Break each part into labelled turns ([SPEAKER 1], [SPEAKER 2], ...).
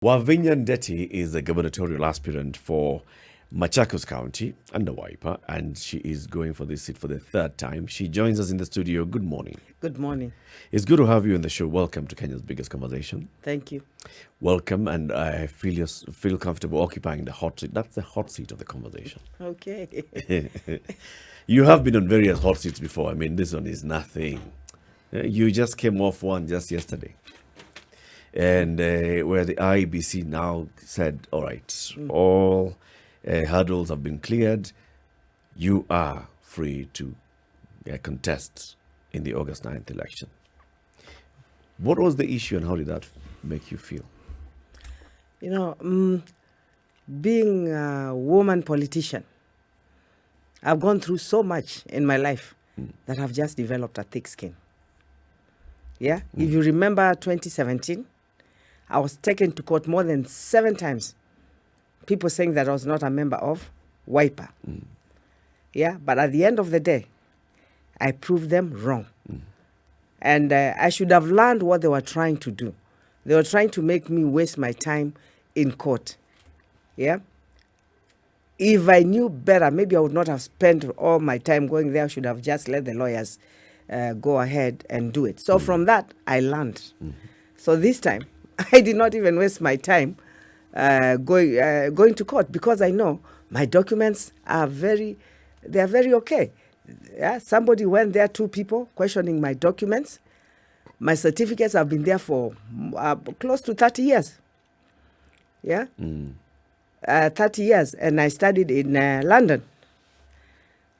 [SPEAKER 1] WAVINYA NDETI is a gubernatorial aspirant for Machacos County under Wiper, and she is going for this seat for the third time. She joins us in the studio. Good morning.
[SPEAKER 2] Good morning.
[SPEAKER 1] It's good to have you in the show. Welcome to Kenya's Biggest Conversation.
[SPEAKER 2] Thank you.
[SPEAKER 1] Welcome, and I feel comfortable occupying the hot seat. That's the hot seat of the conversation.
[SPEAKER 2] Okay.
[SPEAKER 1] You have been on various hot seats before. I mean, this one is nothing. You just came off one just yesterday. And where the IEBC now said, all right, all hurdles have been cleared. You are free to contest in the August 9th election. What was the issue and how did that make you feel?
[SPEAKER 2] You know, being a woman politician, I've gone through so much in my life that I've just developed a thick skin. Yeah? If you remember 2017, I was taken to court more than 7 times. People saying that I was not a member of Wiper. Yeah, but at the end of the day, I proved them wrong. And I should have learned what they were trying to do. They were trying to make me waste my time in court. Yeah. If I knew better, maybe I would not have spent all my time going there. I should have just let the lawyers go ahead and do it. So from that, I learned. So this time, I did not even waste my time going to court because I know my documents are very okay. Yeah, somebody went there, 2 people questioning my documents. My certificates have been there for close to 30 years. Yeah, 30 years, and I studied in London.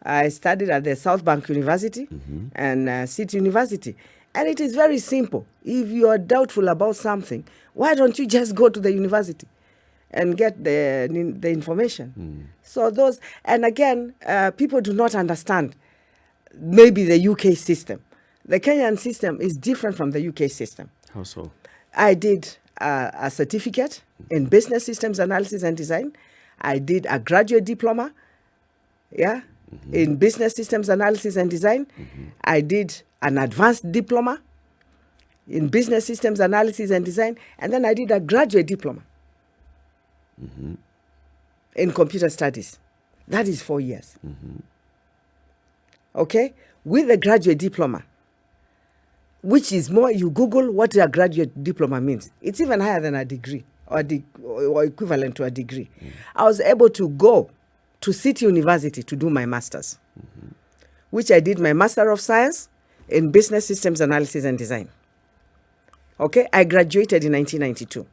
[SPEAKER 2] I studied at the South Bank University and City University. And it is very simple. If you are doubtful about something, why don't you just go to the university and get the information? So those, and again, people do not understand maybe the UK system. The Kenyan system is different from the UK system.
[SPEAKER 1] How so?
[SPEAKER 2] I did a certificate in business systems analysis and design. I did a graduate diploma, in business systems analysis and design. I did an advanced diploma in business systems analysis and design, and then I did a graduate diploma in computer studies. That is 4 years. Okay? With the graduate diploma, which is more, you Google what a graduate diploma means. It's even higher than a degree or equivalent to a degree. I was able to go to City University to do my master's, which I did my Master of Science in Business Systems Analysis and Design. Okay, I graduated in 1992.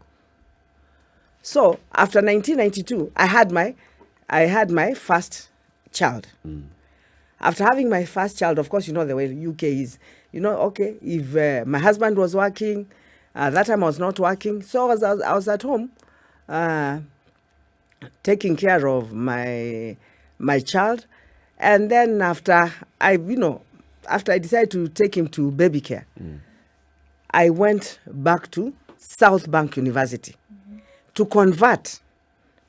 [SPEAKER 2] So after 1992, I had my first child. After having my first child, of course, you know the way UK is. You know, okay, if my husband was working, that time I was not working, so I was at home taking care of my child, and then after I decided to take him to baby care, I went back to South Bank University to convert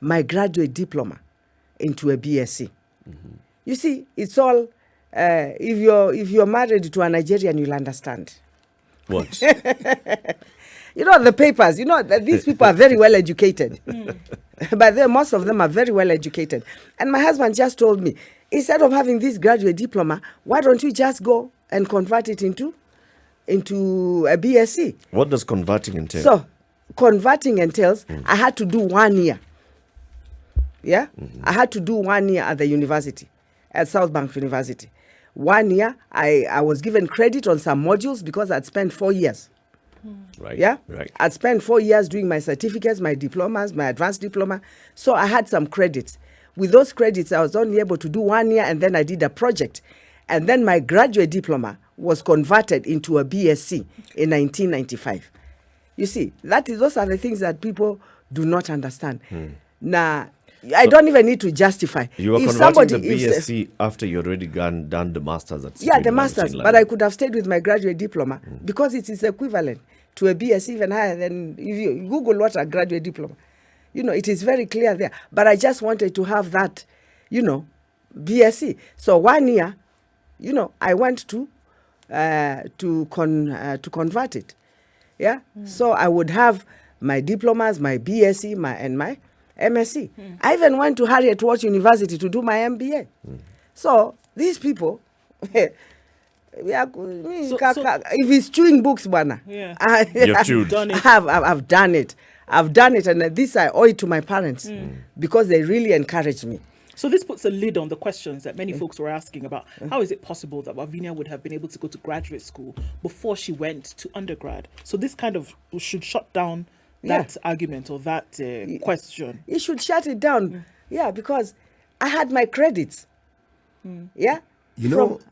[SPEAKER 2] my graduate diploma into a BSc. You see, it's all, if you're married to a Nigerian, you'll understand.
[SPEAKER 1] What?
[SPEAKER 2] You know, the papers, you know, these people are very well educated. But most of them are very well educated. And my husband just told me, instead of having this graduate diploma, why don't you just go and convert it into a BSc?
[SPEAKER 1] What does converting entail?
[SPEAKER 2] So, converting entails, I had to do 1 year. Yeah? I had to do 1 year at the university, at South Bank University. 1 year, I was given credit on some modules because I'd spent 4 years.
[SPEAKER 1] Right.
[SPEAKER 2] Yeah?
[SPEAKER 1] Right.
[SPEAKER 2] I'd spent 4 years doing my certificates, my diplomas, my advanced diploma. So I had some credits. With those credits, I was only able to do 1 year, and then I did a project. And then my graduate diploma was converted into a BSc in 1995. You see, those are the things that people do not understand. Now, I don't even need to justify.
[SPEAKER 1] You were converting the BSc after you already done the master's at City
[SPEAKER 2] the master's, but I could have stayed with my graduate diploma because it is equivalent to a BSc, even higher than if you Google what a graduate diploma. You know, it is very clear there. But I just wanted to have that, BSc. So 1 year, I went to convert it. Yeah. So I would have my diplomas, my BSc, and my MSc. I even went to Harriet Watt University to do my MBA. So these people, if it's chewing books, bwana,
[SPEAKER 1] You've chewed.
[SPEAKER 2] I've done it. I've done it, and this I owe it to my parents because they really encouraged me.
[SPEAKER 3] So this puts a lid on the questions that many folks were asking about. How is it possible that WAVINYA would have been able to go to graduate school before she went to undergrad? So this kind of should shut down that argument or that question.
[SPEAKER 2] You should shut it down. Yeah, because I had my credits. Yeah.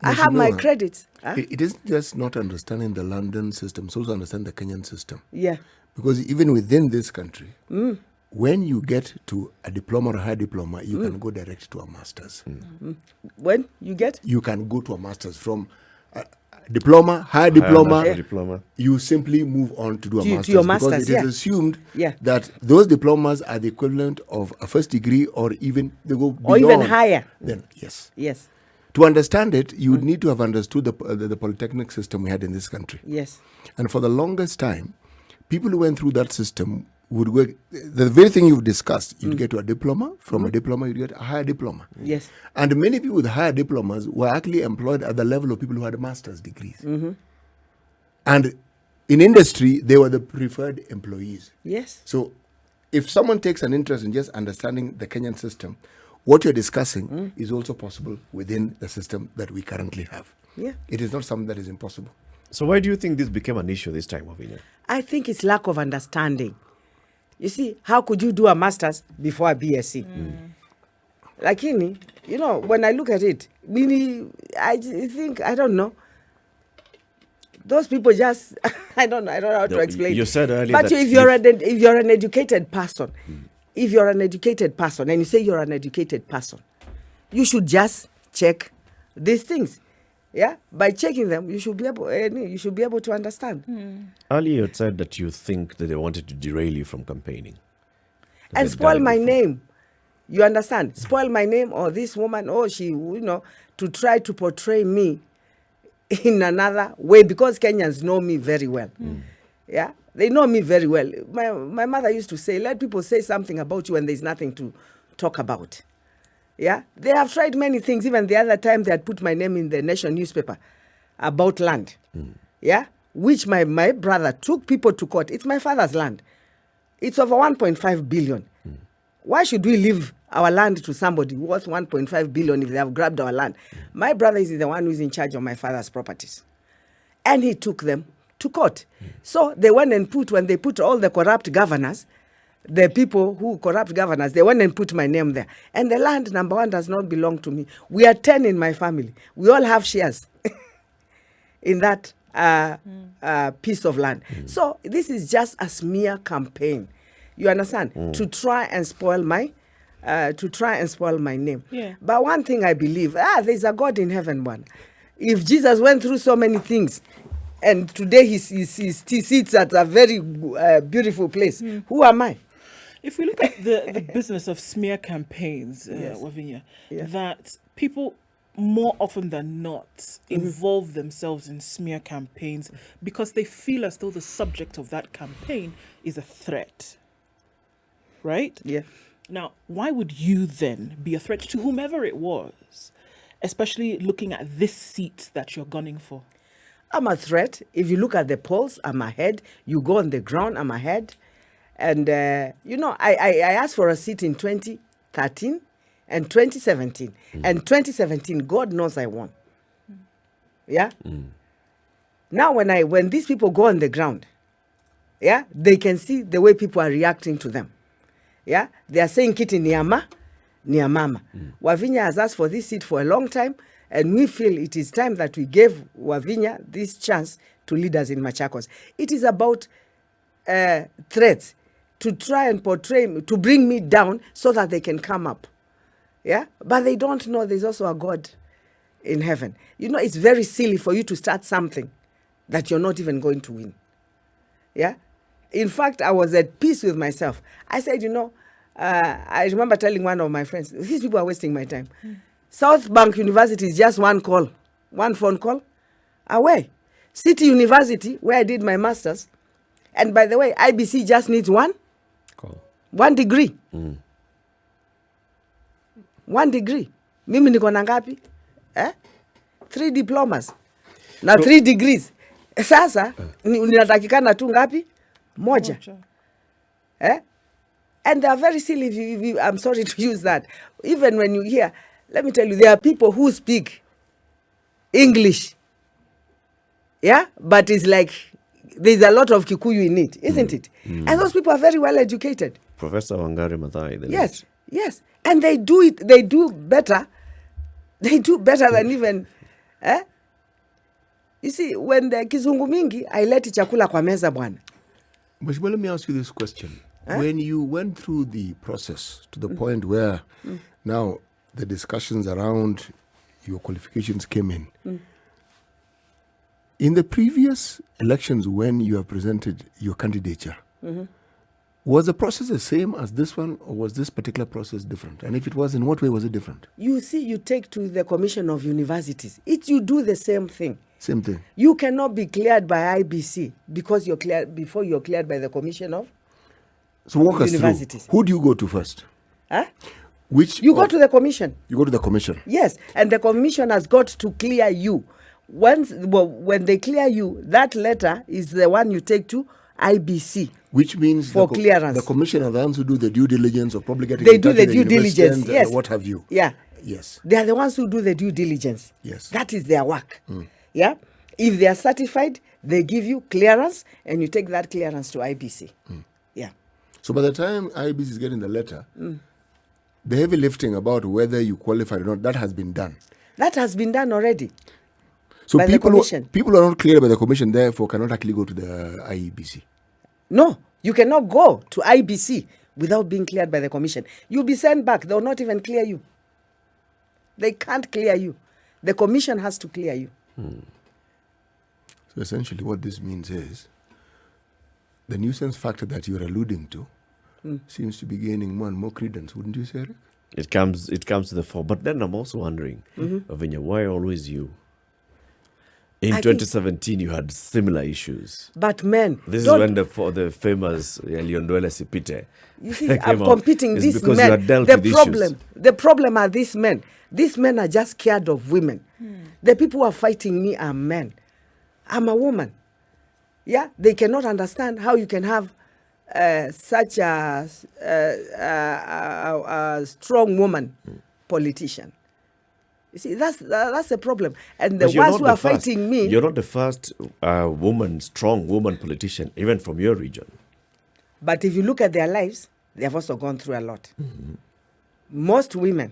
[SPEAKER 2] I have my credits.
[SPEAKER 4] It isn't just not understanding the London system, it's also understand the Kenyan system.
[SPEAKER 2] Yeah.
[SPEAKER 4] Because even within this country, when you get to a diploma or a higher diploma, you can go direct to a master's.
[SPEAKER 2] When you get?
[SPEAKER 4] You can go to a master's from diploma, higher diploma. You simply move on to do a master's.
[SPEAKER 2] To your master's,
[SPEAKER 4] because it is assumed
[SPEAKER 2] Yeah.
[SPEAKER 4] that those diplomas are the equivalent of a first degree or even they go beyond.
[SPEAKER 2] Or even higher.
[SPEAKER 4] Then, yes.
[SPEAKER 2] Yes.
[SPEAKER 4] To understand it, you would need to have understood the polytechnic system we had in this country.
[SPEAKER 2] Yes.
[SPEAKER 4] And for the longest time, people who went through that system would work. The very thing you've discussed, you'd get to a diploma. From a diploma, you'd get a higher diploma.
[SPEAKER 2] Yes.
[SPEAKER 4] And many people with higher diplomas were actually employed at the level of people who had master's degrees. And in industry, they were the preferred employees.
[SPEAKER 2] Yes.
[SPEAKER 4] So if someone takes an interest in just understanding the Kenyan system, what you're discussing is also possible within the system that we currently have.
[SPEAKER 2] Yeah.
[SPEAKER 4] It is not something that is impossible.
[SPEAKER 1] So why do you think this became an issue this time, WAVINYA?
[SPEAKER 2] I think it's lack of understanding. You see, how could you do a master's before a BSc? Like, when I look at it, really, I think, I don't know. Those people just, I don't know how to explain.
[SPEAKER 1] You said earlier
[SPEAKER 2] but
[SPEAKER 1] that
[SPEAKER 2] if you're an educated person, if you're an educated person and you say you're an educated person, you should just check these things. Yeah, by checking them, you should be able to understand.
[SPEAKER 1] Earlier you said that you think that they wanted to derail you from campaigning.
[SPEAKER 2] And spoil my name. You understand? Spoil my name, or this woman, or she, to try to portray me in another way, because Kenyans know me very well. Yeah, they know me very well. My mother used to say, let people say something about you when there's nothing to talk about. Yeah, they have tried many things. Even the other time they had put my name in the Nation newspaper about land. Yeah, which my brother took people to court. It's my father's land. It's over 1.5 billion. Why should we leave our land to somebody worth 1.5 billion if they have grabbed our land? My brother is the one who's in charge of my father's properties. And he took them to court. So they went and when they put all the corrupt governors, the people who corrupt governors, they went and put my name there. And the land, number one, does not belong to me. We are 10 in my family. We all have shares in that piece of land. So this is just a smear campaign. You understand? To try and spoil my name.
[SPEAKER 3] Yeah.
[SPEAKER 2] But one thing I believe, there's a God in heaven, one. If Jesus went through so many things, and today he sits at a very beautiful place, who am I?
[SPEAKER 3] If we look at the business of smear campaigns, WAVINYA, that people more often than not involve themselves in smear campaigns because they feel as though the subject of that campaign is a threat. Right?
[SPEAKER 2] Yeah.
[SPEAKER 3] Now, why would you then be a threat to whomever it was, especially looking at this seat that you're gunning for?
[SPEAKER 2] I'm a threat. If you look at the polls, I'm ahead. You go on the ground, I'm ahead. And, I asked for a seat in 2013 and 2017. And 2017, God knows I won. Yeah? Now, when these people go on the ground, yeah, they can see the way people are reacting to them. Yeah? They are saying, Kiti Niama, Niamama. WAVINYA has asked for this seat for a long time, and we feel it is time that we gave WAVINYA this chance to lead us in Machacos. It is about threats to try and portray me, to bring me down so that they can come up. Yeah? But they don't know there's also a God in heaven. It's very silly for you to start something that you're not even going to win. Yeah? In fact, I was at peace with myself. I said, I remember telling one of my friends, these people are wasting my time. South Bank University is just one phone call away. City University, where I did my master's, And by the way, IBC just needs one degree. 1 degree. Mimi niko na ngapi? 3 diplomas. Now 3 degrees. Sasa ninatakikana tu ngapi? Moja. And they are very silly. I'm sorry to use that. Even when you hear, let me tell you, there are people who speak English. Yeah? But it's like there's a lot of Kikuyu in it, isn't it? And those people are very well educated.
[SPEAKER 1] Professor Wangari Maathai.
[SPEAKER 2] Yes. And they do better. They do better than even... You see, when the kizungu mingi, haileti chakula kwa meza bwana.
[SPEAKER 4] But let me ask you this question. When you went through the process to the point where now the discussions around your qualifications came in, in the previous elections when you have presented your candidature, was the process the same as this one, or was this particular process different? And if it was, in what way was it different?
[SPEAKER 2] You see, you take to the Commission of Universities. You do the same thing.
[SPEAKER 4] Same thing.
[SPEAKER 2] You cannot be cleared by IBC because you're cleared before you're cleared by the Commission of
[SPEAKER 4] So walk us
[SPEAKER 2] Universities.
[SPEAKER 4] through. Who do you go to first?
[SPEAKER 2] You go to the Commission.
[SPEAKER 4] You go to the Commission.
[SPEAKER 2] Yes, and the Commission has got to clear you. When they clear you, that letter is the one you take to IBC.
[SPEAKER 4] Which means
[SPEAKER 2] for clearance.
[SPEAKER 4] The Commission are the ones who do the due diligence of probably getting
[SPEAKER 2] They do the due diligence,
[SPEAKER 4] and,
[SPEAKER 2] yes.
[SPEAKER 4] what have you.
[SPEAKER 2] Yeah.
[SPEAKER 4] Yes.
[SPEAKER 2] They are the ones who do the due diligence.
[SPEAKER 4] Yes.
[SPEAKER 2] That is their work. Yeah. If they are certified, they give you clearance and you take that clearance to IBC. Yeah.
[SPEAKER 4] So by the time IBC is getting the letter, the heavy lifting about whether you qualify or not, that has been done.
[SPEAKER 2] That has been done already.
[SPEAKER 4] So
[SPEAKER 2] by the Commission.
[SPEAKER 4] People are not cleared by the Commission, therefore cannot actually go to the IEBC.
[SPEAKER 2] No, you cannot go to IBC without being cleared by the Commission. You'll be sent back. They will not even clear you. They can't clear you. The Commission has to clear you.
[SPEAKER 4] So essentially what this means is the nuisance factor that you're alluding to seems to be gaining more and more credence, wouldn't you say, Eric?
[SPEAKER 1] It comes to the fore. But then I'm also wondering, WAVINYA, why always you? In 2017, you had similar issues.
[SPEAKER 2] But men...
[SPEAKER 1] This is when the famous Eliondwele Sipite...
[SPEAKER 2] You see, I'm competing
[SPEAKER 1] it's
[SPEAKER 2] these
[SPEAKER 1] because
[SPEAKER 2] men.
[SPEAKER 1] You had dealt with issues.
[SPEAKER 2] The problem are these men. These men are just scared of women. The people who are fighting me are men. I'm a woman. Yeah, they cannot understand how you can have such a strong woman politician. You see, that's the problem. And the ones who are fighting me...
[SPEAKER 1] You're not the first strong woman politician, even from your region.
[SPEAKER 2] But if you look at their lives, they have also gone through a lot. Most women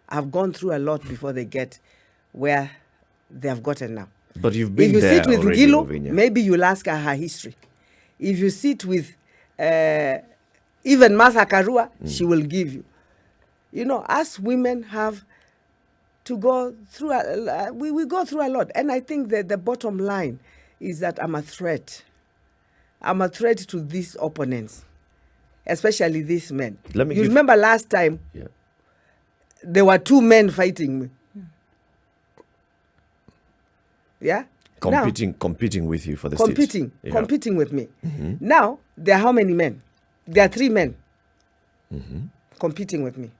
[SPEAKER 2] have gone through a lot before they get where they have gotten now.
[SPEAKER 1] But you've been there.
[SPEAKER 2] If you sit with
[SPEAKER 1] already,
[SPEAKER 2] Ngilu,
[SPEAKER 1] WAVINYA.
[SPEAKER 2] maybe you'll ask her history. If you sit with even Martha Karua, she will give you. You know, us women have to go through, we go through a lot. And I think that the bottom line is that I'm a threat. I'm a threat to these opponents, especially these men. You remember last time, there were 2 men fighting me. Yeah?
[SPEAKER 1] Competing with you for the seat.
[SPEAKER 2] Competing with me. Now, there are how many men? There are 3 men competing with me.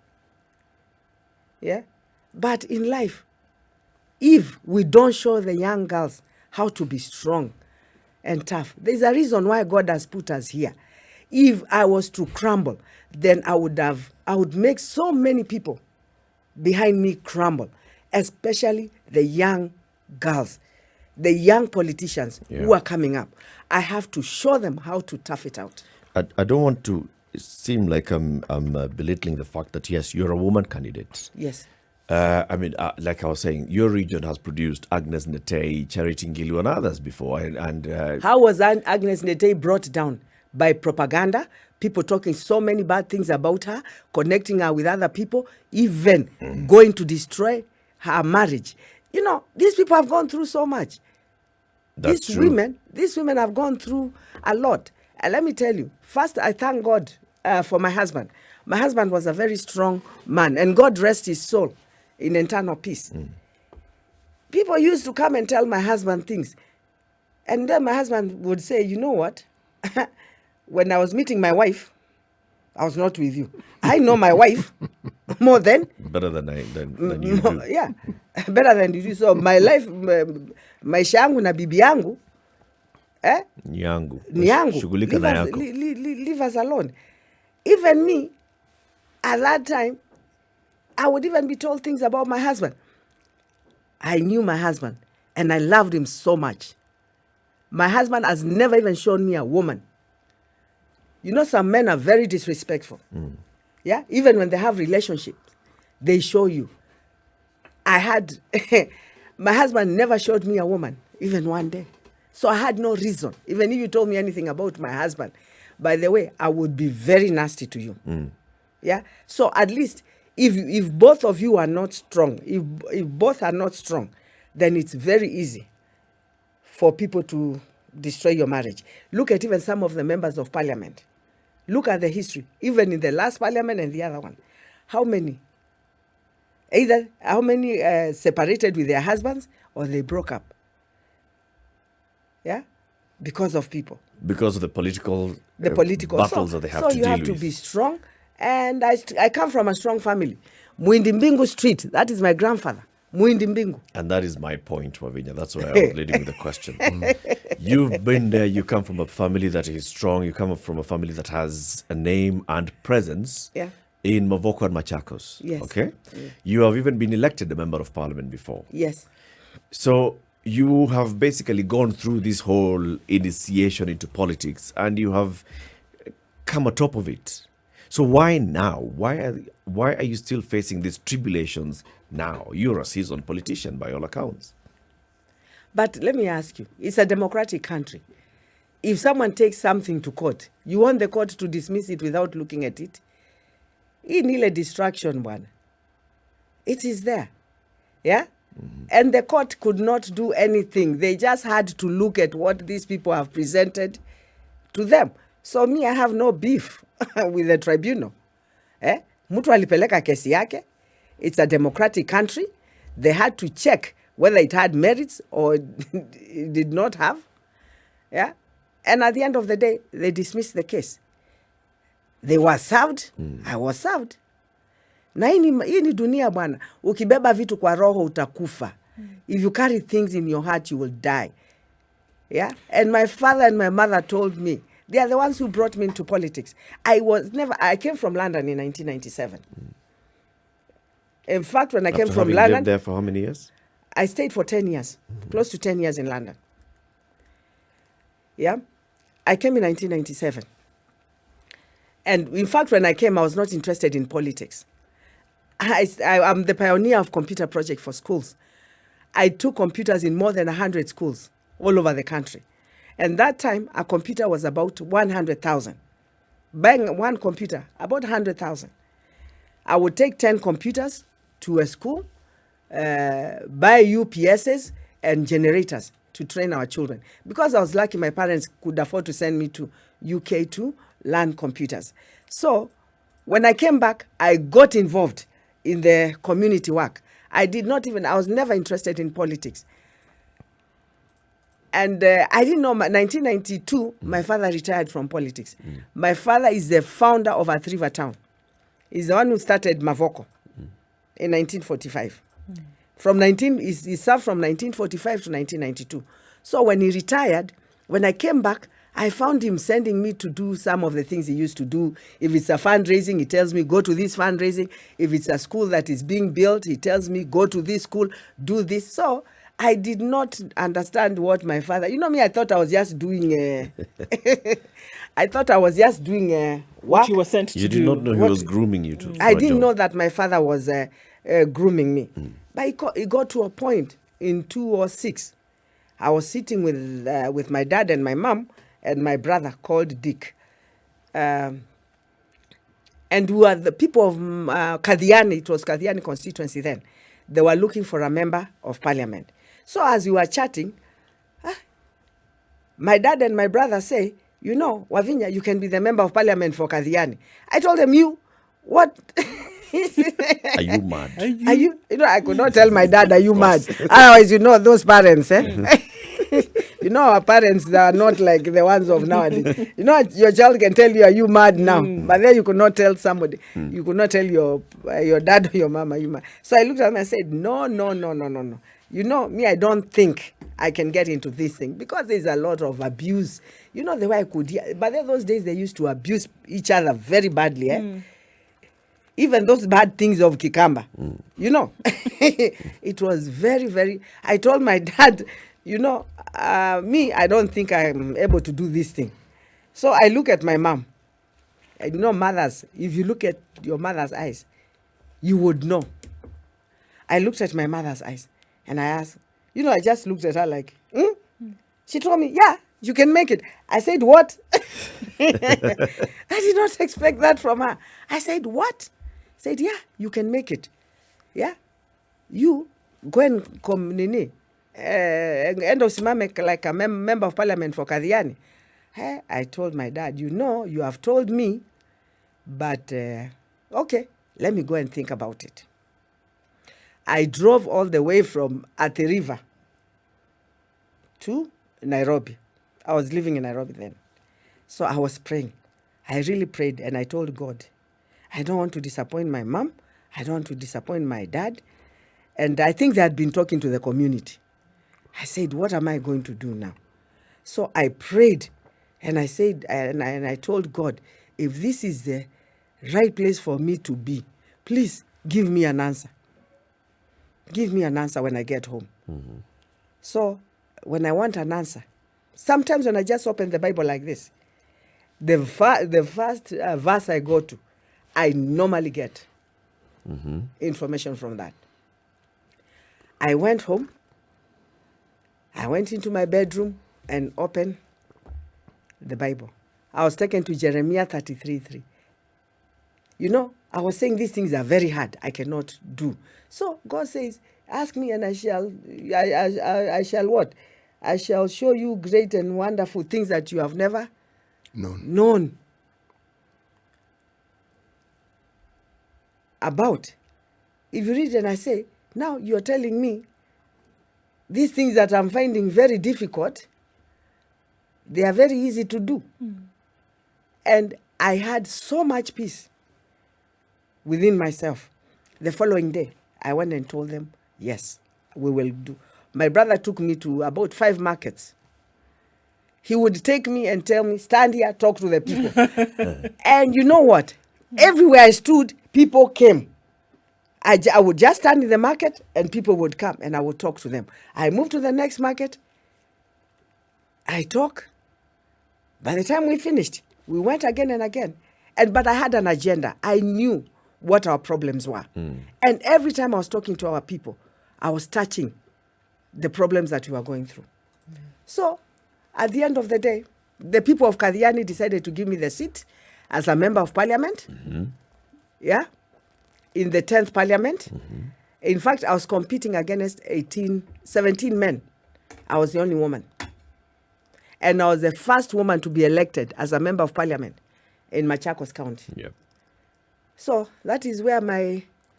[SPEAKER 2] Yeah? But in life, if we don't show the young girls how to be strong and tough, there's a reason why God has put us here. If I was to crumble, then I would make so many people behind me crumble, especially the young girls, the young politicians who are coming up. I have to show them how to tough it out.
[SPEAKER 1] I don't want to seem like I'm belittling the fact that, yes, you're a woman candidate.
[SPEAKER 2] Yes.
[SPEAKER 1] Like I was saying, your region has produced Agnes Netei, Charity Ngilu, and others before.
[SPEAKER 2] How was Agnes Netei brought down? By propaganda, people talking so many bad things about her, connecting her with other people, even going to destroy her marriage. You know, these people have gone through so much. These women have gone through a lot. And let me tell you, first, I thank God for my husband. My husband was a very strong man, and God rest his soul in eternal peace. People used to come and tell my husband things. And then my husband would say, you know what? when I was meeting my wife, I was not with you. I know my wife more than
[SPEAKER 1] Better than you do.
[SPEAKER 2] yeah, better than you do. So my life, maisha yangu na bibi yangu,
[SPEAKER 1] Ni yangu.
[SPEAKER 2] ni yangu.
[SPEAKER 1] Shughulika na yako.
[SPEAKER 2] Leave us alone. Even me, at that time, I would even be told things about my husband. I knew my husband and I loved him so much. My husband has never even shown me a woman. You know, some men are very disrespectful. Yeah, even when they have relationships, they show you. I had, my husband never showed me a woman, even one day. So I had no reason. Even if you told me anything about my husband, by the way, I would be very nasty to you. Yeah. So at least if both of you are not strong, if both are not strong, then it's very easy for people to destroy your marriage. Look at even some of the members of parliament. Look at the history, even in the last parliament and the other one. How many separated with their husbands or they broke up? Yeah, because of people.
[SPEAKER 1] Because of the political battles that they have to deal with.
[SPEAKER 2] So you have to be strong. And I come from a strong family. Muindi Mbingu Street, that is my grandfather. Muindi Mbingu.
[SPEAKER 1] And that is my point, Wavinya. That's why I was leading with the question. You've been there. You come from a family that is strong. You come from a family that has a name and presence in Maguco and Machacos.
[SPEAKER 2] Yes.
[SPEAKER 1] Okay? Yeah. You have even been elected a member of parliament before.
[SPEAKER 2] Yes.
[SPEAKER 1] So you have basically gone through this whole initiation into politics and you have come atop of it. So why now? Why are you still facing these tribulations now? You're a seasoned politician by all accounts.
[SPEAKER 2] But let me ask you, it's a democratic country. If someone takes something to court, you want the court to dismiss it without looking at it? In ile distraction one. It is there. Yeah? And the court could not do anything. They just had to look at what these people have presented to them. So me, I have no beef with the tribunal. Mtu alipeleka kesi yake. It's a democratic country. They had to check whether it had merits or it did not have. Yeah. And at the end of the day, they dismissed the case. They were served. I was served. Na hii ni dunia bwana. Ukibeba vitu kwa roho utakufa. If you carry things in your heart, you will die. Yeah. And my father and my mother told me, they are the ones who brought me into politics. I came from London in 1997. In fact, when I came from London...
[SPEAKER 1] lived there for how many years?
[SPEAKER 2] I stayed for 10 years, close to 10 years in London. Yeah. I came in 1997. And in fact, when I came, I was not interested in politics. I'm the pioneer of computer project for schools. I took computers in more than 100 schools all over the country. And that time, a computer was about 100,000. Buying one computer, about 100,000. I would take 10 computers to a school, buy UPSs and generators to train our children. Because I was lucky, my parents could afford to send me to UK to learn computers. So when I came back, I got involved in the community work. I was never interested in politics. And I didn't know, 1992, my father retired from politics. My father is the founder of Athi River Town. He's the one who started Maguco in 1945. He served from 1945 to 1992. So when he retired, when I came back, I found him sending me to do some of the things he used to do. If it's a fundraising, he tells me, go to this fundraising. If it's a school that is being built, he tells me, go to this school, do this. So I did not understand what my father... You know me, I thought I was just doing... work.
[SPEAKER 3] What you were sent to do.
[SPEAKER 1] You did not know he was grooming you to.
[SPEAKER 2] I didn't know that my father was grooming me. But it got to a point in 2006. I was sitting with my dad and my mom and my brother called Dick. And we were the people of Kadhiani. It was Kadhiani constituency then. They were looking for a member of parliament. So as we were chatting, my dad and my brother say, you know, Wavinya, you can be the member of parliament for Kadhiani. I told them, you, what?
[SPEAKER 1] Are you mad?
[SPEAKER 2] Are you? You know, I could not tell my dad, are you mad? Otherwise, you know, those parents, You know, our parents, they are not like the ones of nowadays. You know, your child can tell you, are you mad now? But then you could not tell somebody. You could not tell your dad or your mama, you mad. So I looked at him and I said, no. You know, me, I don't think I can get into this thing because there's a lot of abuse. You know, the way I could hear. But then those days, they used to abuse each other very badly, eh? Even those bad things of Kikamba, you know. It was very, very... I told my dad, you know, me, I don't think I'm able to do this thing. So I look at my mom. And you know, mothers, if you look at your mother's eyes, you would know. I looked at my mother's eyes and I asked, you know, I just looked at her like, She told me, yeah, you can make it. I said, what? I did not expect that from her. I said, what? I said, yeah, you can make it. Yeah. You go and come nini. End of Simame like a member of parliament for Kadhiani. I told my dad, you know, you have told me, but okay, let me go and think about it. I drove all the way from Athi River to Nairobi. I was living in Nairobi then. So I was praying. I really prayed and I told God, I don't want to disappoint my mom. I don't want to disappoint my dad. And I think they had been talking to the community. I said, what am I going to do now? So I prayed and I said, and I told God, if this is the right place for me to be, please give me an answer. Give me an answer when I get home. Mm-hmm. So when I want an answer, sometimes when I just open the Bible like this, the first verse I go to, I normally get information from that. I went home. I went into my bedroom and opened the Bible. I was taken to Jeremiah 33:3. You know, I was saying these things are very hard. I cannot do. So God says, ask me and I shall what? I shall show you great and wonderful things that you have never known about. If you read and I say, now you're telling me these things that I'm finding very difficult, they are very easy to do. And I had so much peace within myself. The following day, I went and told them, yes, we will do. My brother took me to about 5 markets. He would take me and tell me, stand here, talk to the people. And you know what? Everywhere I stood, people came. I would just stand in the market and people would come and I would talk to them. I moved to the next market. I talk. By the time we finished, we went again and again. But I had an agenda. I knew what our problems were. And every time I was talking to our people, I was touching the problems that we were going through. So at the end of the day, the people of Kadhiani decided to give me the seat as a member of parliament. Yeah. In the 10th parliament. In fact, I was competing against 17 men. I was the only woman. And I was the first woman to be elected as a member of parliament in Machacos County. Yep. So that is where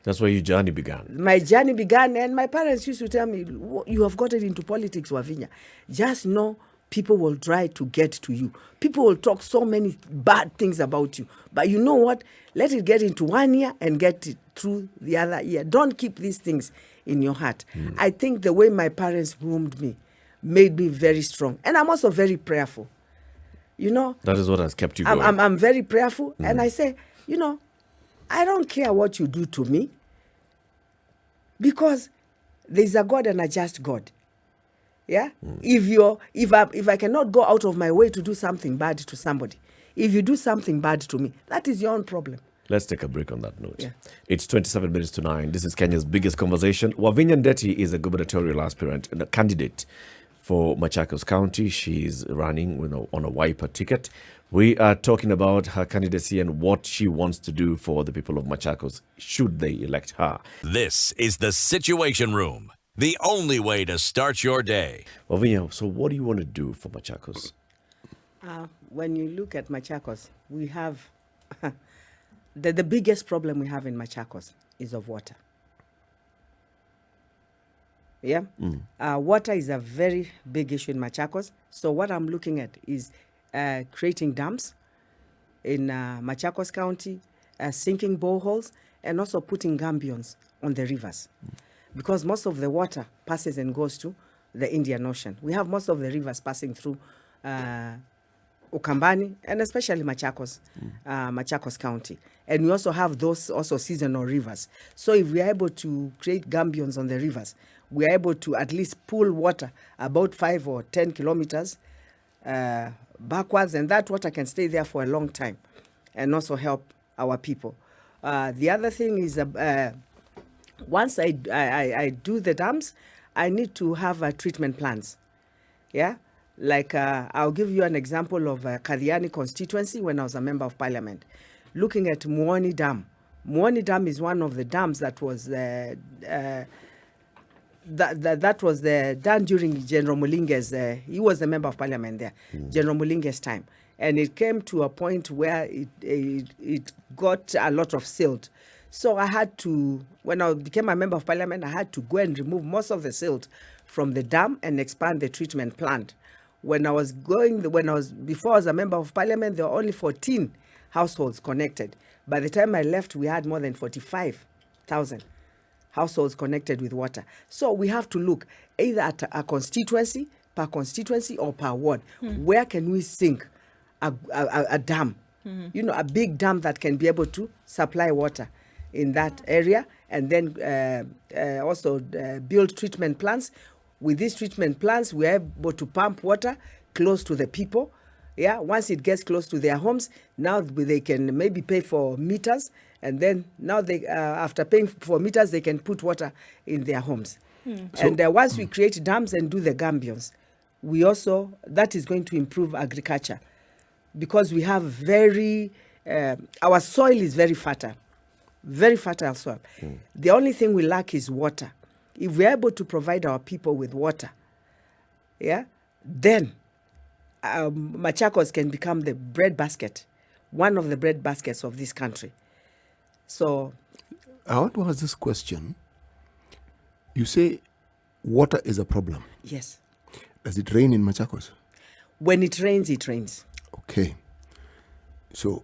[SPEAKER 1] that's where your journey began.
[SPEAKER 2] My journey began, and my parents used to tell me, you have gotten into politics, Wavinya. Just know people will try to get to you. People will talk so many bad things about you. But you know what? Let it get into one ear and get it through the other ear. Don't keep these things in your heart. I think the way my parents groomed me made me very strong. And I'm also very prayerful. You know? That
[SPEAKER 1] is what has kept you going.
[SPEAKER 2] I'm very prayerful. And I say, you know, I don't care what you do to me, because there's a God and a just God. Yeah? If I cannot go out of my way to do something bad to somebody, if you do something bad to me, that is your own problem.
[SPEAKER 1] Let's take a break on that note. Yeah. It's 27 minutes to 9. This is Kenya's biggest conversation. WAVINYA NDETI is a gubernatorial aspirant and a candidate for Machacos County. She's running on a wiper ticket. We are talking about her candidacy and what she wants to do for the people of Machacos should they elect her.
[SPEAKER 5] This is the Situation Room, the only way to start your day.
[SPEAKER 1] WAVINYA, so what do you want to do for Machacos?
[SPEAKER 2] When you look at Machacos, we have the biggest problem we have in Machacos is of water. Yeah. Water is a very big issue in Machacos. So what I'm looking at is creating dams in Machacos County, sinking boreholes, and also putting gambions on the rivers. Because most of the water passes and goes to the Indian Ocean. We have most of the rivers passing through Ukambani and especially Machacos, Machacos County. And we also have those also seasonal rivers. So if we are able to create gambions on the rivers, we are able to at least pull water about 5 or 10 kilometers backwards, and that water can stay there for a long time and also help our people. The other thing is once I do the dams, I need to have treatment plans. Yeah, like I'll give you an example of Kadhiani constituency when I was a member of parliament. Looking at Muoni Dam. Muoni Dam is one of the dams that was that was done during General Mulinge's, he was the member of parliament there, General Mulinge's time. And it came to a point where it got a lot of silt. So I had to, when I became a member of parliament, I had to go and remove most of the silt from the dam and expand the treatment plant. Before I was a member of parliament, there were only 14 households connected. By the time I left, we had more than 45,000 households connected with water. So we have to look either at a constituency, per constituency, or per ward. Where can we sink a dam? You know, a big dam that can be able to supply water in that area, and then also build treatment plants. With these treatment plants, we're able to pump water close to the people. Yeah, once it gets close to their homes, now they can maybe pay for meters, and then now they, after paying for meters, they can put water in their homes. And once we create dams and do the gambions, we also, that is going to improve agriculture, because we have our soil is very fertile soil. The only thing we lack is water. If we're able to provide our people with water, yeah, then Machacos can become the breadbasket, one of the breadbaskets of this country. So,
[SPEAKER 4] I want to ask this question. You say water is a problem.
[SPEAKER 2] Yes.
[SPEAKER 4] Does it rain in Machacos?
[SPEAKER 2] When it rains, it rains.
[SPEAKER 4] Okay. So,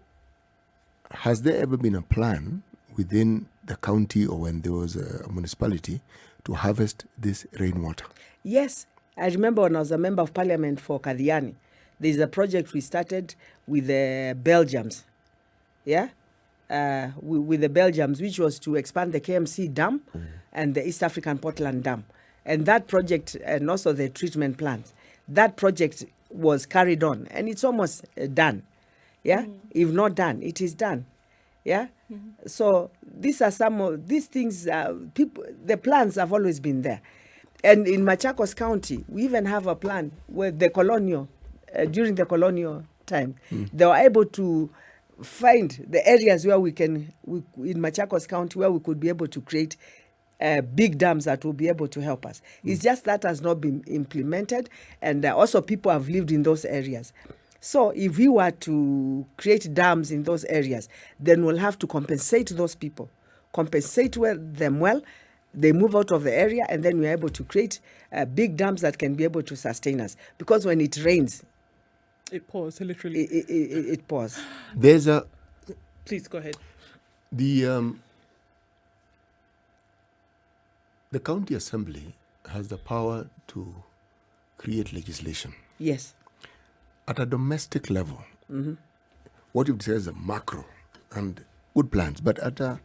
[SPEAKER 4] has there ever been a plan within the county or when there was a municipality to harvest this rainwater?
[SPEAKER 2] Yes. I remember when I was a member of parliament for Kadhiani, there's a project we started with the Belgians. Yeah? With the Belgians, which was to expand the KMC Dam and the East African Portland Dam. And that project, and also the treatment plant, that project was carried on, and it's almost done. Yeah? If not done, it is done. Yeah? So these are some of these things, the plans have always been there. And in Machacos County, we even have a plan where the colonial, during the colonial time, they were able to find the areas where in Machacos County, where we could be able to create big dams that will be able to help us. It's just that has not been implemented, and also people have lived in those areas. So if we were to create dams in those areas, then we'll have to compensate those people, compensate them well. They move out of the area, and then we're able to create big dams that can be able to sustain us. Because when it rains,
[SPEAKER 3] it pours, literally.
[SPEAKER 2] It pours.
[SPEAKER 4] There's a...
[SPEAKER 3] Please go ahead.
[SPEAKER 4] The county assembly has the power to create legislation.
[SPEAKER 2] Yes.
[SPEAKER 4] At a domestic level, what you've said is a macro and good plans, but at a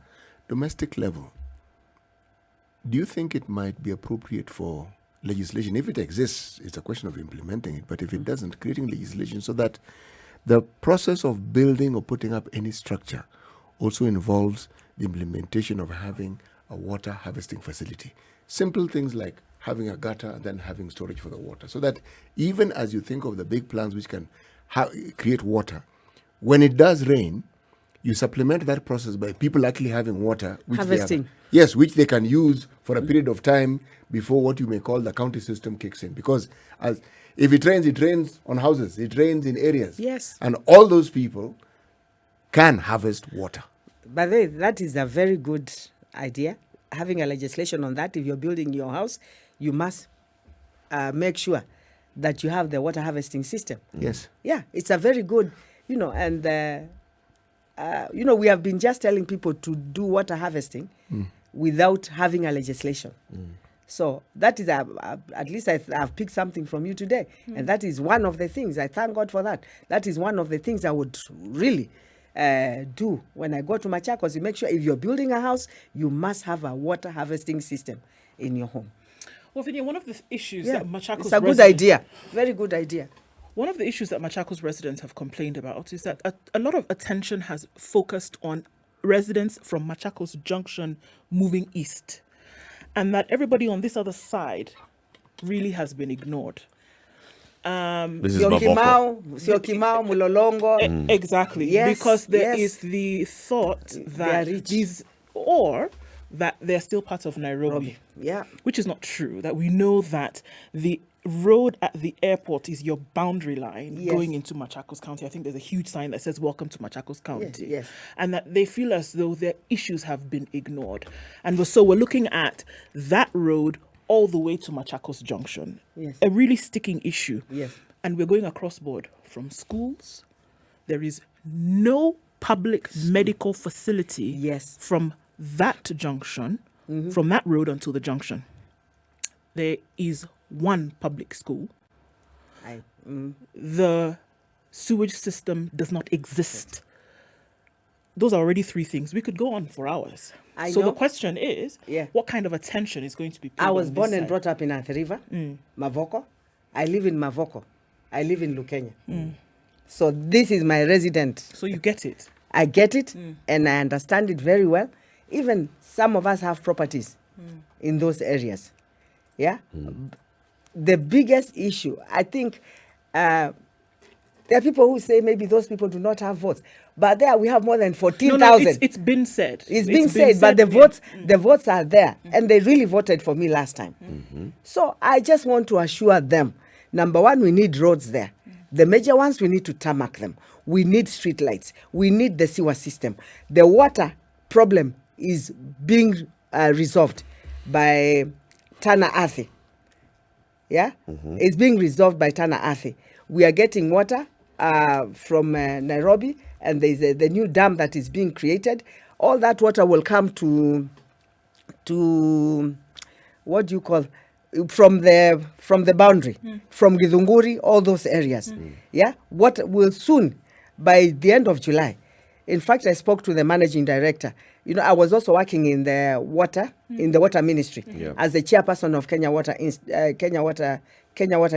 [SPEAKER 4] domestic level, do you think it might be appropriate for legislation? If it exists, it's a question of implementing it, but if it doesn't, creating legislation so that the process of building or putting up any structure also involves the implementation of having a water harvesting facility. Simple things like having a gutter and then having storage for the water, so that even as you think of the big plans which can create water, when it does rain, you supplement that process by people actually having water, which
[SPEAKER 2] harvesting.
[SPEAKER 4] Which they can use for a period of time before what you may call the county system kicks in. Because if it rains on houses, it rains in areas.
[SPEAKER 2] Yes.
[SPEAKER 4] And all those people can harvest water.
[SPEAKER 2] But that is a very good idea, having a legislation on that. If you're building your house, you must make sure that you have the water harvesting system.
[SPEAKER 4] Yes.
[SPEAKER 2] Yeah, it's a very good, and we have been just telling people to do water harvesting without having a legislation. So that is, at least I've picked something from you today. And that is one of the things, I thank God for that. That is one of the things I would really do when I go to Machacos. You make sure if you're building a house, you must have a water harvesting system in your home.
[SPEAKER 3] Well, Vinya, one of the issues that Machacos
[SPEAKER 2] it's a good idea. Very good idea.
[SPEAKER 3] One of the issues that Machacos residents have complained about is that a lot of attention has focused on residents from Machacos Junction moving east, and that everybody on this other side really has been ignored.
[SPEAKER 1] This is Maguco.
[SPEAKER 2] Siokimau, Mulolongo.
[SPEAKER 3] Exactly.
[SPEAKER 2] Yes,
[SPEAKER 3] because there is the thought that that they're still part of Nairobi.
[SPEAKER 2] Yeah.
[SPEAKER 3] Which is not true. That we know that the road at the airport is your boundary line going into Machacos County. I think there's a huge sign that says "Welcome to Machacos County."
[SPEAKER 2] Yes.
[SPEAKER 3] And that they feel as though their issues have been ignored. And so we're looking at that road all the way to Machacos Junction.
[SPEAKER 2] Yes.
[SPEAKER 3] A really sticking issue.
[SPEAKER 2] Yes.
[SPEAKER 3] And we're going across board from schools. There is no public medical facility from that junction, from that road until the junction. There is one public school. The sewage system does not exist. Those are already three things. We could go on for hours. So the question is, what kind of attention is going to be paid?
[SPEAKER 2] I was born and brought up in Athi River, Mavoko. I live in Mavoko. I live in Lukenya. So this is my resident.
[SPEAKER 3] So you get it.
[SPEAKER 2] I get it, and I understand it very well. Even some of us have properties in those areas. Yeah? The biggest issue, I think, there are people who say maybe those people do not have votes. But there we have more than 14,000.
[SPEAKER 3] It's been said.
[SPEAKER 2] It's been said, but the votes are there. And they really voted for me last time. So I just want to assure them, number one, we need roads there. The major ones, we need to tarmac them. We need street lights. We need the sewer system. The water problem is being resolved by Tana Athi. Yeah? It's being resolved by Tana Athi. We are getting water from Nairobi, and there's the new dam that is being created. All that water will come to what do you call, from the boundary, from Githunguri, all those areas. Yeah? What will soon, by the end of July. In fact, I spoke to the managing director. I was also working in the water ministry as the chairperson of Kenya Water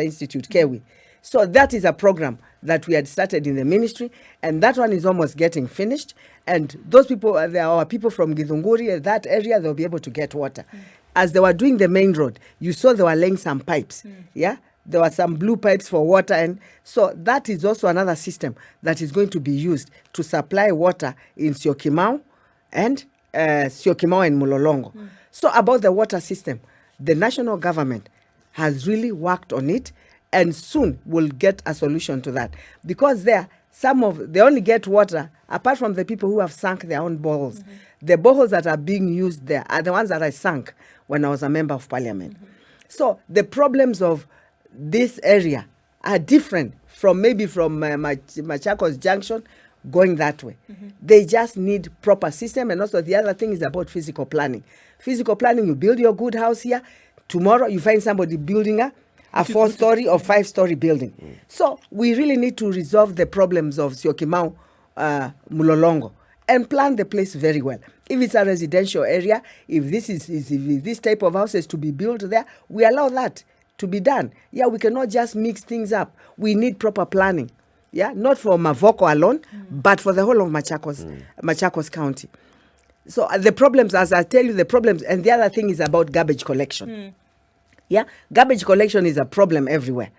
[SPEAKER 2] Institute, KEWI. So that is a program that we had started in the ministry, and that one is almost getting finished. And those people, there are people from Githunguri, that area, they'll be able to get water. As they were doing the main road, you saw they were laying some pipes. Yeah? There were some blue pipes for water. And so that is also another system that is going to be used to supply water in Syokimau and Mulolongo. So about the water system, the national government has really worked on it, and soon we'll get a solution to that. Because they only get water, apart from the people who have sunk their own boreholes. The boreholes that are being used there are the ones that I sank when I was a member of parliament. So the problems of this area are different from Machacos Junction going that way. They just need proper system. And also the other thing is about physical planning. Physical planning, you build your good house here. Tomorrow you find somebody building a 4-story or 5-story building. So we really need to resolve the problems of Syokimau, Mulolongo, and plan the place very well. If it's a residential area, if this type of house is to be built there, we allow that to be done. Yeah, we cannot just mix things up. We need proper planning. Yeah, not for Mavoko alone, but for the whole of Machacos County. So the problems, as I tell you, and the other thing is about garbage collection. Yeah, garbage collection is a problem everywhere.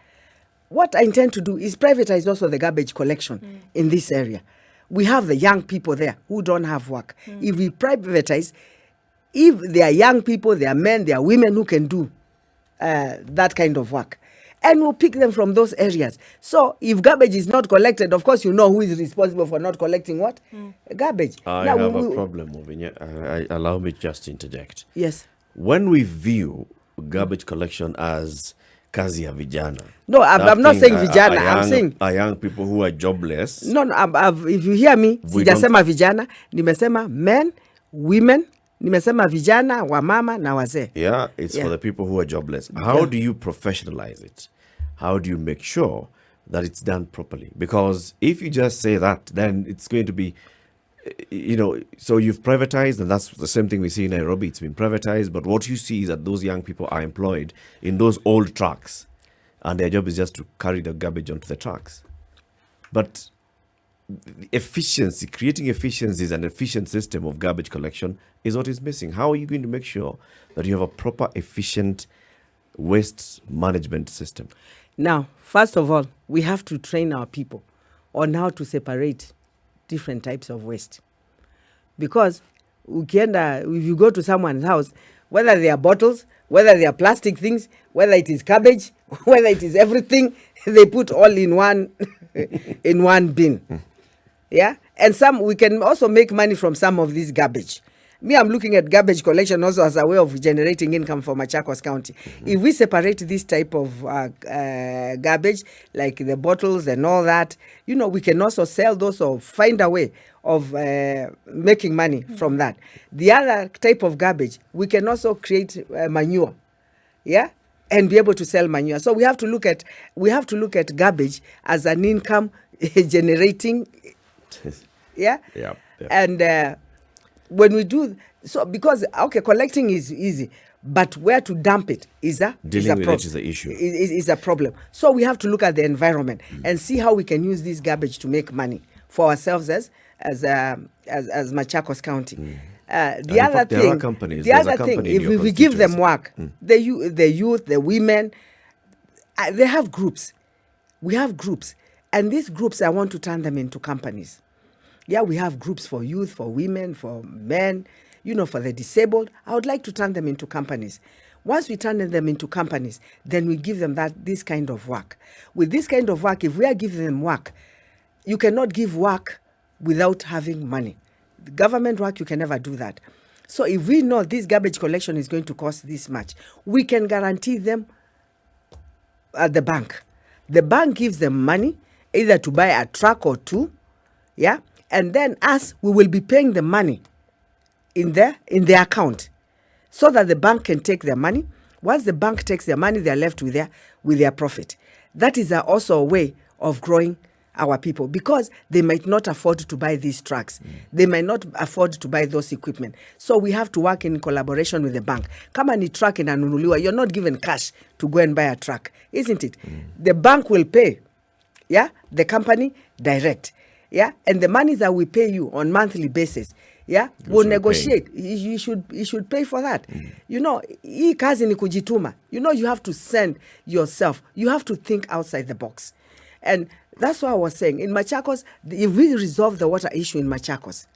[SPEAKER 2] What I intend to do is privatize also the garbage collection in this area. We have the young people there who don't have work. If we privatize, if they are young people, they are men, they are women who can do that kind of work. And we'll pick them from those areas. So if garbage is not collected, of course you know who is responsible for not collecting what? Garbage.
[SPEAKER 1] I have a problem, WAVINYA. Allow me just to interject.
[SPEAKER 2] Yes.
[SPEAKER 1] When we view garbage collection as kazi ya vijana.
[SPEAKER 2] No, I'm not saying vijana. I'm saying
[SPEAKER 1] young people who are jobless.
[SPEAKER 2] No, if you hear me, sijasema vijana, nimesema men, women, nimesema vijana, wamama na wazee.
[SPEAKER 1] Yeah, it's for the people who are jobless. How do you professionalize it? How do you make sure that it's done properly? Because if you just say that, then it's going to be, so you've privatized, and that's the same thing we see in Nairobi. It's been privatized, but what you see is that those young people are employed in those old trucks, and their job is just to carry the garbage onto the trucks. But efficiency, creating efficiencies and efficient system of garbage collection is what is missing. How are you going to make sure that you have a proper, efficient waste management system?
[SPEAKER 2] Now, first of all, we have to train our people on how to separate different types of waste. Because if you go to someone's house, whether they are bottles, whether they are plastic things, whether it is cabbage, whether it is everything, they put all in one in one bin. Yeah, and we can also make money from some of this garbage. Me, I'm looking at garbage collection also as a way of generating income for Machacos County. If we separate this type of garbage, like the bottles and all that, we can also sell those or find a way of making money from that. The other type of garbage, we can also create manure, yeah, and be able to sell manure. So we have to look at garbage as an income generating. Yeah. And when we do so, because collecting is easy, but where to dump it is a
[SPEAKER 1] issue.
[SPEAKER 2] Is a problem. So we have to look at the environment and see how we can use this garbage to make money for ourselves as Machacos County. The other thing, if we give them work, the youth, the women, they have groups. We have groups, and these groups, I want to turn them into companies. Yeah, we have groups for youth, for women, for men, for the disabled. I would like to turn them into companies. Once we turn them into companies, then we give them this kind of work. With this kind of work, if we are giving them work, you cannot give work without having money. The government work, you can never do that. So if we know this garbage collection is going to cost this much, we can guarantee them at the bank. The bank gives them money, either to buy a truck or two, yeah? And then we will be paying the money in their account, so that the bank can take their money. Once the bank takes their money, they are left with their profit. That is also a way of growing our people, because they might not afford to buy these trucks. They might not afford to buy those equipment. So we have to work in collaboration with the bank. Kama ni truck inanunuliwa, you're not given cash to go and buy a truck, isn't it? The bank will pay, yeah, the company direct. Yeah, and the money that we pay you on monthly basis, yeah, we'll negotiate. You should pay for that. Hii kazi ni kujituma. You have to send yourself. You have to think outside the box. And that's what I was saying. In Machacos, if we resolve the water issue in Machacos,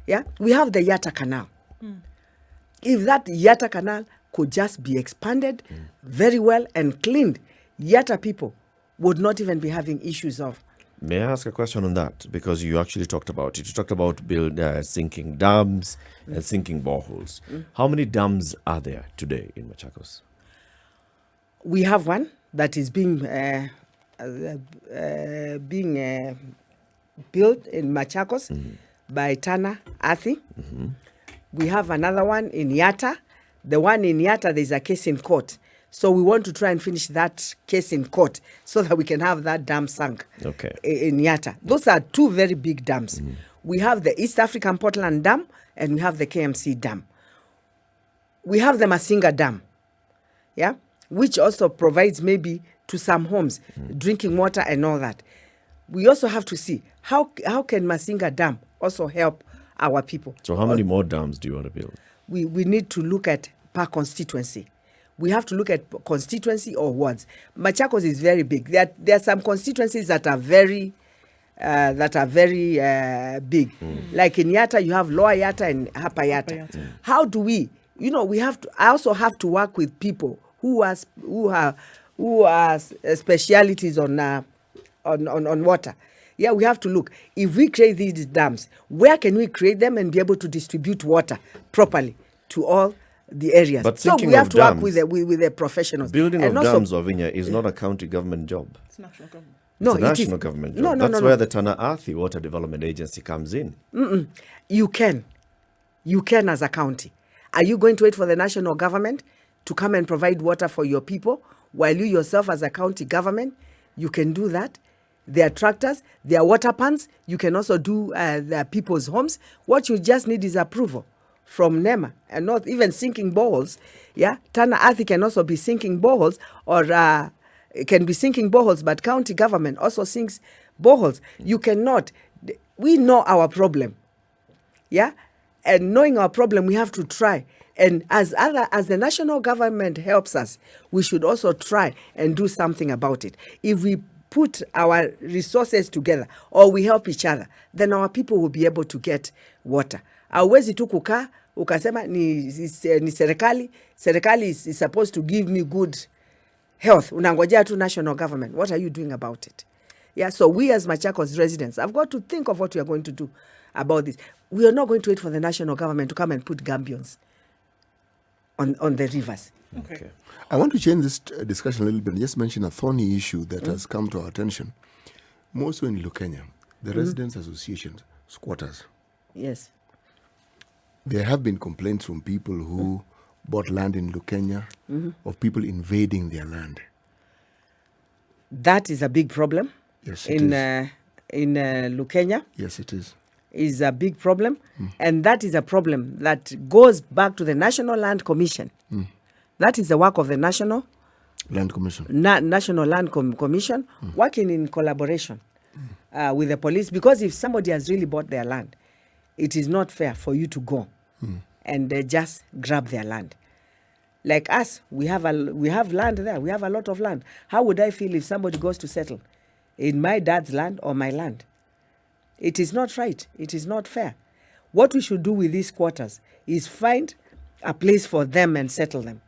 [SPEAKER 2] yeah, we have the Yatta Canal. If that Yatta Canal could just be expanded very well and cleaned, Yatta people would not even be having issues of.
[SPEAKER 1] May I ask a question on that? Because you actually talked about it. You talked about sinking dams and sinking boreholes. How many dams are there today in Machacos?
[SPEAKER 2] We have one that is being built in Machacos by Tana Athi. We have another one in Yatta. The one in Yatta, there's a case in court. So we want to try and finish that case in court so that we can have that dam sunk in Yatta. Those are two very big dams. We have the East African Portland Dam and we have the KMC Dam. We have the Masinga Dam, yeah, which also provides maybe to some homes drinking water and all that. We also have to see how can Masinga Dam also help our people.
[SPEAKER 1] So how many more dams do you want to build?
[SPEAKER 2] We need to look at per constituency. We have to look at constituency or wards. Machacos is very big. There are some constituencies that are very big. Like in Yatta, you have Lower Yatta and Upper Yatta. How do we? I also have to work with people who are specialities on water. Yeah, we have to look. If we create these dams, where can we create them and be able to distribute water properly to all the areas.
[SPEAKER 1] But
[SPEAKER 2] So
[SPEAKER 1] thinking
[SPEAKER 2] we have
[SPEAKER 1] of
[SPEAKER 2] to work
[SPEAKER 1] dams,
[SPEAKER 2] with the professionals.
[SPEAKER 1] Building
[SPEAKER 2] And
[SPEAKER 1] of
[SPEAKER 2] also-
[SPEAKER 1] dams, Wavinya, is not a county government job.
[SPEAKER 3] It's national government.
[SPEAKER 2] No,
[SPEAKER 1] It's a
[SPEAKER 2] it is-
[SPEAKER 1] national government job.
[SPEAKER 2] No, no,
[SPEAKER 1] That's
[SPEAKER 2] no,
[SPEAKER 1] where
[SPEAKER 2] no.
[SPEAKER 1] the Tana Athi Water Development Agency comes in.
[SPEAKER 2] You can as a county. Are you going to wait for the national government to come and provide water for your people while you yourself as a county government, you can do that? There are tractors, there are water pans. You can also do the people's homes. What you just need is approval from NEMA, and not even sinking boreholes. Yeah, Tana Athi can also be sinking boreholes, or it can be sinking boreholes, but county government also sinks boreholes. You cannot. We know our problem. Yeah, and knowing our problem, we have to try. And as the national government helps us, we should also try and do something about it. If we put our resources together or we help each other, then our people will be able to get water. Hauwezi tu kukaa ukasema ni serikali is supposed to give me good health. Unangojea tu national government. What are you doing about it? Yeah, so we as Machacos residents have got to think of what we are going to do about this. We are not going to wait for the national government to come and put gambions on the rivers.
[SPEAKER 3] Okay.
[SPEAKER 4] I want to change this discussion a little bit and just mention a thorny issue that has come to our attention. More so in Lukenya, the residents' associations, squatters.
[SPEAKER 2] Yes.
[SPEAKER 4] There have been complaints from people who bought land in Lukenya of people invading their land.
[SPEAKER 2] That is a big problem.
[SPEAKER 4] Yes, it
[SPEAKER 2] in Lukenya.
[SPEAKER 4] Yes, it is.
[SPEAKER 2] Is a big problem, and that is a problem that goes back to the National Land Commission. That is the work of the National
[SPEAKER 4] Land Commission.
[SPEAKER 2] National Land Commission, working in collaboration with the police, because if somebody has really bought their land, it is not fair for you to go and just grab their land. Like us, we have land there. We have a lot of land. How would I feel if somebody goes to settle in my dad's land or my land? It is not right. It is not fair. What we should do with these quarters is find a place for them and settle them.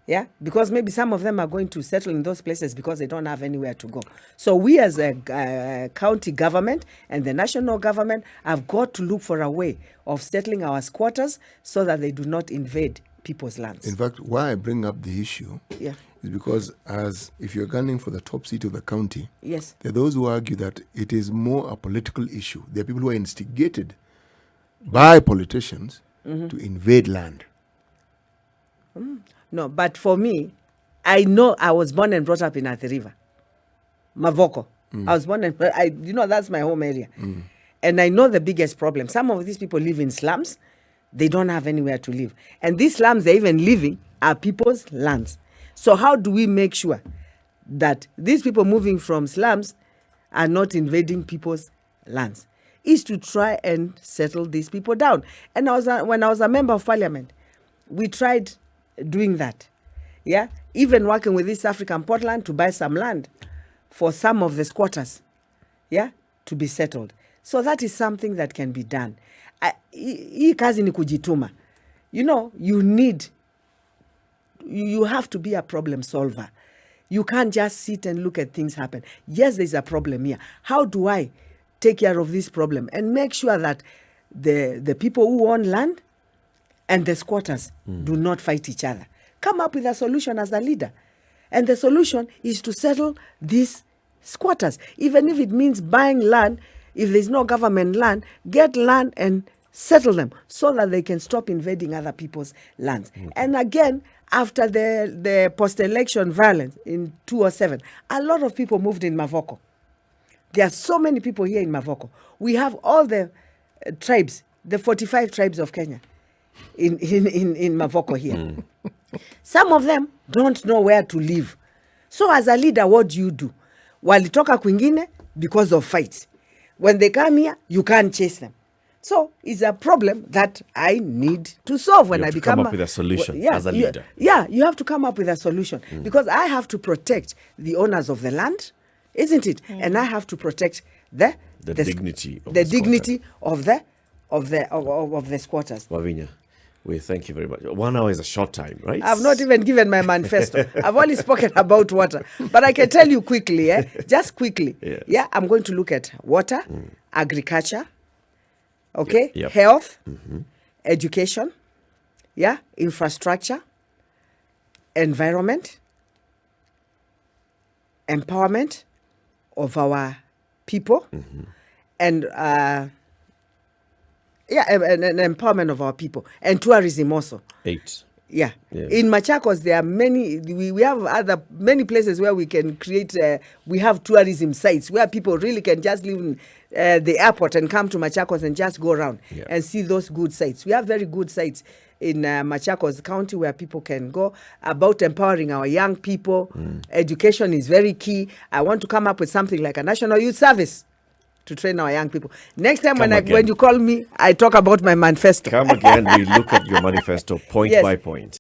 [SPEAKER 2] Yeah, because maybe some of them are going to settle in those places because they don't have anywhere to go. So we as a county government and the national government have got to look for a way of settling our squatters so that they do not invade people's lands.
[SPEAKER 4] In fact, why I bring up the issue
[SPEAKER 2] Yeah.
[SPEAKER 4] is because if you're gunning for the top seat of the county,
[SPEAKER 2] Yes.
[SPEAKER 4] there are those who argue that it is more a political issue. There are people who are instigated by politicians to invade land.
[SPEAKER 2] No, but for me, I know I was born and brought up in Athi River, Maguco. I was born and that's my home area. And I know the biggest problem. Some of these people live in slums. They don't have anywhere to live. And these slums they're even living are people's lands. So how do we make sure that these people moving from slums are not invading people's lands? Is to try and settle these people down. And when I was a member of parliament, we tried doing that. Yeah, even working with East African Portland to buy some land for some of the squatters, yeah, to be settled. So that is something that can be done. Hii kazi ni kujituma. You have to be a problem solver. You can't just sit and look at things happen. Yes, there's a problem here. How do I take care of this problem and make sure that the people who own land and the squatters do not fight each other? Come up with a solution as a leader. And the solution is to settle these squatters. Even if it means buying land, if there's no government land, get land and settle them so that they can stop invading other people's lands. And again, after the post-election violence in 2007, a lot of people moved in Maguco. There are so many people here in Maguco. We have all the tribes, the 45 tribes of Kenya in Maguco here. Some of them don't know where to live. So as a leader, what do? Walitoka kwingine because of fights. When they come here, you can't chase them. So it's a problem that I need to solve when I become
[SPEAKER 1] come up with a solution as a leader.
[SPEAKER 2] You have to come up with a solution because I have to protect the owners of the land, isn't it? And I have to protect the
[SPEAKER 1] dignity of
[SPEAKER 2] the
[SPEAKER 1] the
[SPEAKER 2] dignity of the squatters.
[SPEAKER 1] Wavinya, we thank you very much. 1 hour is a short time, right?
[SPEAKER 2] I've not even given my manifesto. I've only spoken about water. But I can tell you quickly, just quickly.
[SPEAKER 1] Yes.
[SPEAKER 2] Yeah, I'm going to look at water, agriculture, okay,
[SPEAKER 1] Yep.
[SPEAKER 2] health, education, infrastructure, environment, empowerment of our people, and and empowerment of our people, and tourism also.
[SPEAKER 1] 8.
[SPEAKER 2] Yeah. In Machacos, there are many, we have many places where we can create, we have tourism sites where people really can just leave in, the airport and come to Machacos and just go around and see those good sites. We have very good sites in Machacos County where people can go, about empowering our young people. Education is very key. I want to come up with something like a national youth service to train our young people. Next time when you call me, I talk about my manifesto.
[SPEAKER 1] Come again, we look at your manifesto point by point.